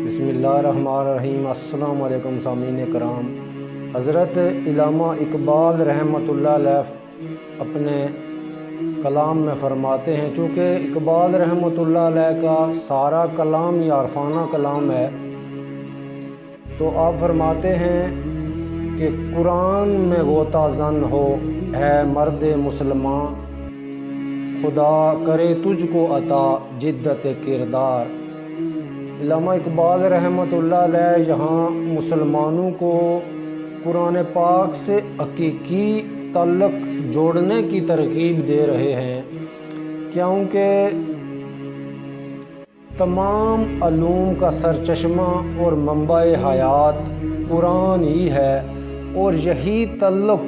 بسم اللہ الرحمن الرحیم۔ السلام علیکم سامعین کرام۔ حضرت علامہ اقبال رحمۃ اللہ علیہ اپنے کلام میں فرماتے ہیں، چونکہ اقبال رحمۃ اللہ علیہ کا سارا کلام ہی عارفانہ کلام ہے، تو آپ فرماتے ہیں کہ قرآن میں غوطہ زن ہو ہے مرد مسلمان، خدا کرے تجھ کو عطا جدت کردار۔ علامہ اقبال رحمۃ اللہ علیہ یہاں مسلمانوں کو قرآن پاک سے حقیقی تعلق جوڑنے کی ترغیب دے رہے ہیں، کیونکہ تمام علوم کا سرچشمہ اور منبع حیات قرآن ہی ہے، اور یہی تعلق،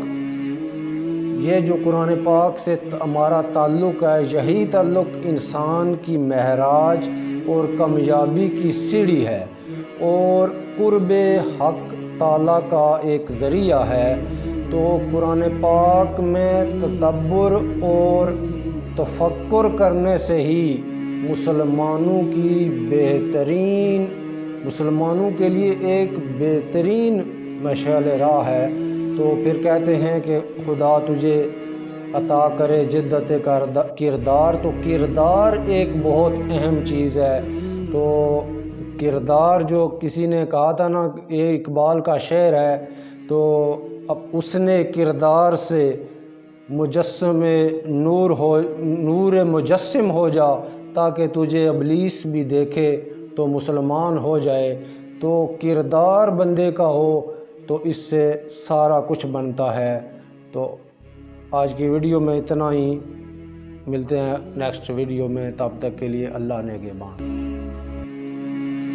یہ جو قرآن پاک سے ہمارا تعلق ہے، یہی تعلق انسان کی معراج اور کامیابی کی سیڑھی ہے اور قرب حق تعالیٰ کا ایک ذریعہ ہے۔ تو قرآن پاک میں تدبر اور تفکر کرنے سے ہی مسلمانوں کے لیے ایک بہترین مشعل راہ ہے۔ تو پھر کہتے ہیں کہ خدا تجھے عطا کرے جدت کردار۔ تو کردار ایک بہت اہم چیز ہے۔ تو کردار، جو کسی نے کہا تھا نا، یہ اقبال کا شعر ہے، تو اب اس نے کردار سے مجسم نور مجسم ہو جا، تاکہ تجھے ابلیس بھی دیکھے تو مسلمان ہو جائے۔ تو کردار بندے کا ہو تو اس سے سارا کچھ بنتا ہے۔ تو آج کی ویڈیو میں اتنا ہی، ملتے ہیں نیکسٹ ویڈیو میں، تب تک کے لیے اللہ نگہبان۔